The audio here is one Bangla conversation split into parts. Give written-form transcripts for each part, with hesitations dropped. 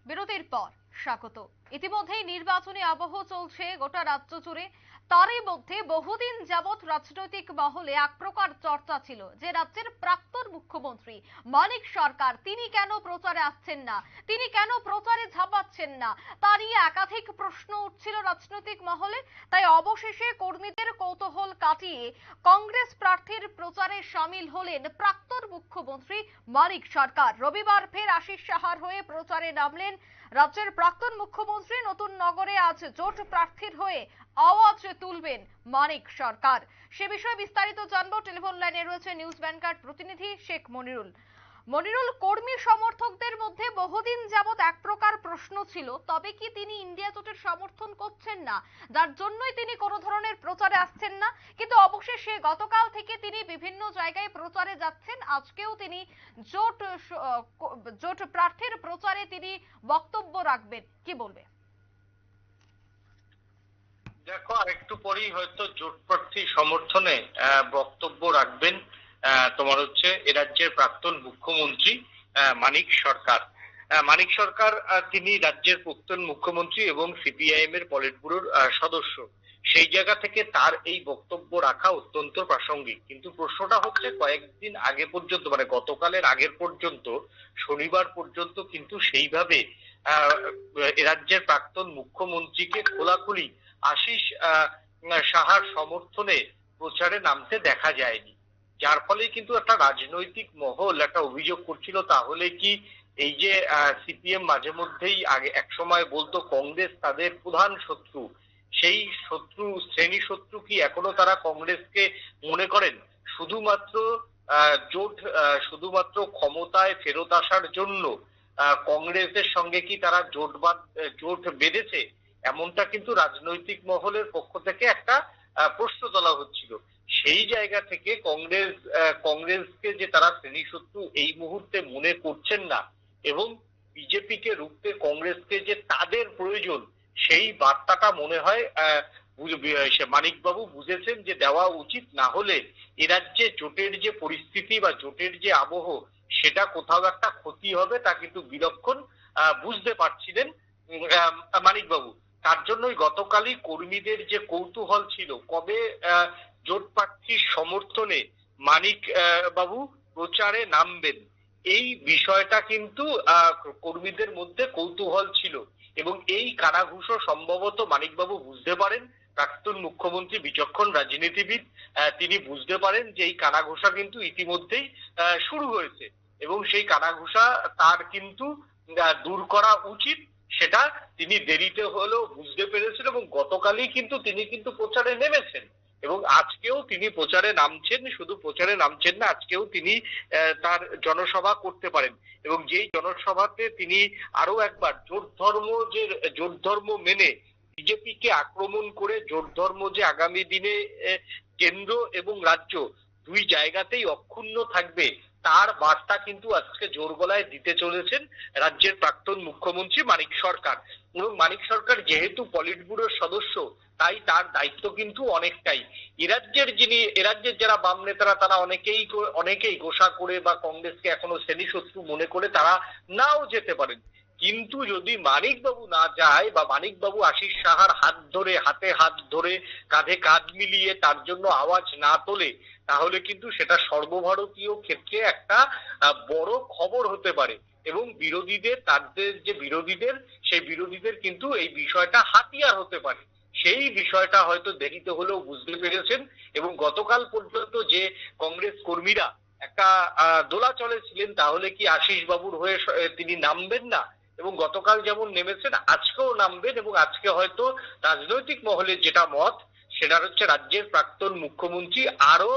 বিরতির পর স্বাগত। ইতিমধ্যেই নির্বাচনী আবহ চলছে গোটা রাজ্য জুড়ে। তারই মধ্যে বহুদিন যাবৎ রাজনৈতিক মহলে এক প্রকার চর্চা ছিল যে রাজ্যের প্রাক্তন মুখ্যমন্ত্রী মানিক সরকার তিনি কেন প্রচারে আসছেন না, তিনি কেন প্রচারে ঝাঁপাচ্ছেন না, তা নিয়ে একাধিক প্রশ্ন উঠছিল রাজনৈতিক মহলে। তাই অবশেষে কর্মীদের কৌতূহল কাটিয়ে কংগ্রেস প্রার্থীর প্রচারে সামিল হলেন প্রাক্তন মুখ্যমন্ত্রী মানিক সরকার। রবিবার ফের আশিস সাহার হয়ে প্রচারে নামলেন রাজ্যের প্রাক্তন মুখ্যমন্ত্রী। নতুন নগরে আজ জোট প্রার্থীর হয়ে আওয়াজ তুলবেন মানিক সরকার। সে বিষয়ে বিস্তারিত জানবো। টেলিফোন লাইনে রয়েছে নিউজ ভ্যানগার্ড প্রতিনিধি শেখ মনিরুল। মনিরুল, কর্মী সমর্থকদের মধ্যে বহুদিন যাবৎ এক প্রকার প্রশ্ন ছিল, তবে কি তিনি ইন্ডিয়া জোটের সমর্থন করছেন না, যার জন্যই তিনি কোনো ধরনের প্রচারে আসছেন না। কিন্তু অবশেষে গতকাল থেকে তিনি বিভিন্ন জায়গায় প্রচারে যাচ্ছেন। আজকেও তিনি জোট প্রার্থীর প্রচারে তিনি বক্তব্য রাখবেন, কি বলবে? দেখো, আরেকটু পরেই হয়তো জোট প্রার্থী সমর্থনে বক্তব্য রাখবেন তোমার হচ্ছে এ রাজ্যের প্রাক্তন মুখ্যমন্ত্রী মানিক সরকার। মানিক সরকার তিনি রাজ্যের প্রাক্তন মুখ্যমন্ত্রী এবং সিপিআইএম এর পলিট ব্যুরোর সদস্য। সেই জায়গা থেকে তার এই বক্তব্য রাখা অত্যন্ত প্রাসঙ্গিক। কিন্তু প্রশ্নটা হচ্ছে, কয়েকদিন আগে পর্যন্ত মানে গতকালের আগের পর্যন্ত শনিবার পর্যন্ত কিন্তু সেইভাবে এ রাজ্যের প্রাক্তন মুখ্যমন্ত্রীকে খোলাখুলি আশিস সাহার সমর্থনে প্রচারে নামতে দেখা যায়নি। যার ফলে কিন্তু একটা রাজনৈতিক মহল একটা অভিযোগ করছিল, তাহলে কি এই যে সিপিএম মাঝে মধ্যেই আগে এক সময় বলতো কংগ্রেস তাদের প্রধান শত্রু, সেই শ্রেণী শত্রু কি এখনো তারা কংগ্রেসকে মনে করেন শুধুমাত্র শুধুমাত্র ক্ষমতায় ফেরত আসার জন্য কংগ্রেসের সঙ্গে কি তারা জোট বেঁধেছে? এমনটা কিন্তু রাজনৈতিক মহলের পক্ষ থেকে একটা প্রশ্ন তোলা হচ্ছিল। সেই জায়গা থেকে কংগ্রেসকে যে তারা শ্রেণী শত্রু এই মুহূর্তে মনে করছেন না এবং বিজেপিকে রুখতে কংগ্রেসকে যে তাদের প্রয়োজন, সেই বার্তাটা মনে হয় মানিকবাবু বুঝেছেন যে দেওয়া উচিত। না হলে এ রাজ্যে জোটের যে পরিস্থিতি বা জোটের যে আবহ, সেটা কোথাও একটা ক্ষতি হবে, তা কিন্তু বিলক্ষণ বুঝতে পারছিলেন মানিকবাবু। তার জন্যই গতকালই কর্মীদের যে কৌতূহল ছিল কবে জোট প্রার্থীর সমর্থনে মানিক বাবু প্রচারে নামবেন, এই বিষয়টা কিন্তু কর্মীদের মধ্যে কৌতূহল ছিল। এবং এই কানাঘুষো সম্ভবত মানিকবাবু বুঝতে পারেন, প্রাক্তন মুখ্যমন্ত্রী বিচক্ষণ রাজনীতিবিদ, তিনি বুঝতে পারেন যে এই কানাঘুষা কিন্তু ইতিমধ্যেই শুরু হয়েছে এবং সেই কানাঘুষা তার কিন্তু দূর করা উচিত, সেটা তিনি দেরিতে হলেও বুঝতে পেরেছেন এবং গতকালই কিন্তু তিনি প্রচারে নেমেছেন এবং আজকেও তিনি প্রচারে নামছেন। শুধু প্রচারে নামছেন না, আজকেও তিনি তার জনসভা করতে পারেন এবং যেই জনসভাতে তিনি আরো একবার জোট ধর্ম মেনে বিজেপিকে আক্রমণ করে জোট ধর্ম যে আগামী দিনে কেন্দ্র এবং রাজ্য দুই জায়গাতেই অক্ষুণ্ণ থাকবে, তার বার্তা কিন্তু আজকে জোর গলায় দিতে চলেছেন রাজ্যের প্রাক্তন মুখ্যমন্ত্রী মানিক সরকার। এবং মানিক সরকার যেহেতু পলিট ব্যুরোর সদস্য, তাই তার দায়িত্ব কিন্তু অনেকটাই। এ রাজ্যের যারা বাম নেতারা তারা অনেকেই গোসা করে বা কংগ্রেসকে এখনো শ্রেণী শত্রু মনে করে তারা নাও যেতে পারেন। কিন্তু যদি মানিকবাবু না যায় বা মানিকবাবু আশিস সাহার হাতে হাত ধরে কাঁধে কাঁধ মিলিয়ে তার জন্য আওয়াজ না তোলে, তাহলে কিন্তু সেটা সর্বভারতীয় ক্ষেত্রে একটা বড় খবর হতে পারে এবং সেই বিরোধীদের কিন্তু এই বিষয়টা হাতিয়ার হতে পারে। সেই বিষয়টা হয়তো দেরিতে হলেও বুঝতে পেরেছেন এবং গতকাল পর্যন্ত যে কংগ্রেস কর্মীরা একটা দোলাচলে ছিলেন, তাহলে কি আশিস বাবুর হয়ে তিনি নামবেন না? এবং গতকাল যেমন নেমেছেন আজকেও নামবেন এবং আজকে হয়তো রাজনৈতিক মহলের যেটা মত, সেটা হচ্ছে রাজ্যের প্রাক্তন মুখ্যমন্ত্রী আরো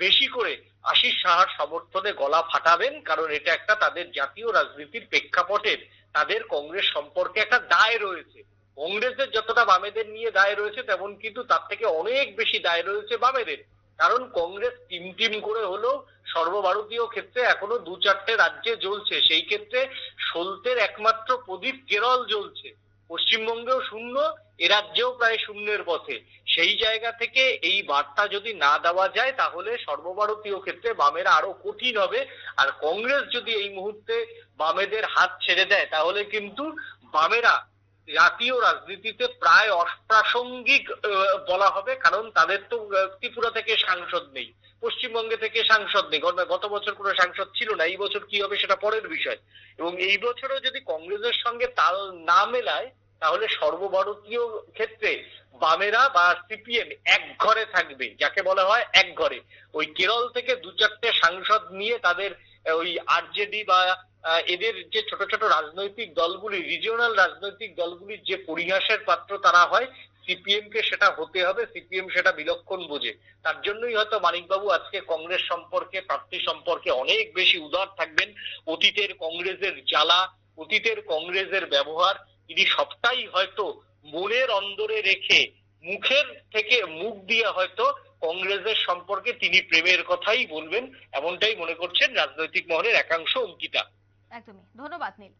বেশি করে আশিস সাহার সমর্থনে গলা ফাটাবেন, কারণ এটা একটা তাদের জাতীয় রাজনীতির প্রেক্ষাপটের তাদের কংগ্রেস সম্পর্কে একটা দায় রয়েছে। কংগ্রেসের যতটা বামেদের নিয়ে দায় রয়েছে, তেমন কিন্তু তার থেকে অনেক বেশি দায় রয়েছে বামেদের। কারণ কংগ্রেস টিম করে হলেও সর্বভারতীয় ক্ষেত্রে এখনো 2-4টে রাজ্যে জ্বলছে। সেই ক্ষেত্রে সলতের একমাত্র প্রদীপ কেরল জ্বলছে, পশ্চিমবঙ্গেও শূন্য, এ রাজ্যেও প্রায় শূন্যের পথে। সেই জায়গা থেকে এই বার্তা যদি না দেওয়া যায়, তাহলে সর্বভারতীয় ক্ষেত্রে বামেরা আরো কঠিন হবে। আর কংগ্রেস যদি এই মুহূর্তে বামেদের হাত ছেড়ে দেয়, তাহলে কিন্তু বামেরা জাতীয় রাজনীতিতে প্রায় অপ্রাসঙ্গিক বলা হবে, কারণ তাদের তো ত্রিপুরা থেকে সাংসদ নেই, পশ্চিমবঙ্গে থেকে সাংসদ নেই, গত বছর কোনো সাংসদ ছিল না, এই বছর কি হবে সেটা পরের বিষয়। এবং এই বছরও যদি কংগ্রেসের সঙ্গে তাল না মেলায়, তাহলে সর্বভারতীয় ক্ষেত্রে বামেরা বা সিপিএম এক ঘরে থাকবে, যাকে বলা হয় এক ঘরে। ওই কেরল থেকে দু চারটে সাংসদ নিয়ে তাদের ওই আরজেডি বা এদের যে ছোট ছোট রাজনৈতিক দলগুলি, রিজিওনাল রাজনৈতিক দলগুলির যে পরিহাসের পাত্র তারা হয়, সিপিএম কে সেটা হতে হবে, সিপিএম সেটা বিলক্ষণ বোঝে। তার জন্যই হয়তো মানিকবাবু আজকে কংগ্রেস সম্পর্কে, প্রার্থী সম্পর্কে অনেক বেশি উদার থাকবেন। অতীতের কংগ্রেসের জ্বালা, অতীতের কংগ্রেসের ব্যবহার তিনি সবটাই হয়তো মনের অন্দরে রেখে মুখের থেকে মুখ দিয়ে হয়তো কংগ্রেসের সম্পর্কে তিনি প্রেমের কথাই বলবেন, এমনটাই মনে করছেন রাজনৈতিক মহলের একাংশ। অঙ্কিতা, একদমই ধন্যবাদ নীল।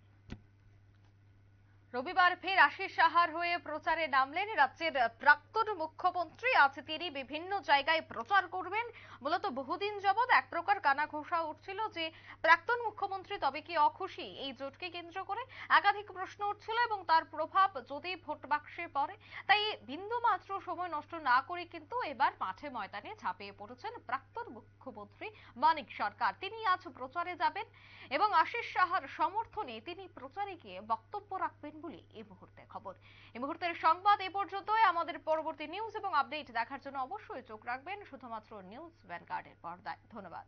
রবিবার ফের আশিস সাহার হয়ে প্রচারে নামলেন রাজ্যের প্রাক্তন মুখ্যমন্ত্রী। আজ তিনি বিভিন্ন জায়গায় প্রচার করবেন। মূলত বহুদিন যাবৎ এক প্রকার কানাঘোষা উঠছিল যে প্রাক্তন মুখ্যমন্ত্রী তবে কি অখুশি এই জোটকে কেন্দ্র করে। একাধিক প্রশ্ন উঠছিল এবং তার প্রভাব যদি ভোট বাক্সে পড়ে। তাই বিন্দু মাত্র সময় নষ্ট না করে কিন্তু এবার মাঠে ময়দানে ঝাঁপিয়ে পড়েছেন প্রাক্তন মুখ্যমন্ত্রী মানিক সরকার। তিনি আজ প্রচারে যাবেন এবং আশিস সাহার সমর্থনে তিনি প্রচারে গিয়ে বক্তব্য রাখবেন বলে এই মুহূর্তে খবর। এই মুহূর্তের সংবাদ এ পর্যন্তই। আমাদের পরবর্তী নিউজ এবং আপডেট দেখার জন্য অবশ্যই চোখ রাখবেন শুধুমাত্র নিউজ ভ্যানগার্ডের পর্দায়। ধন্যবাদ।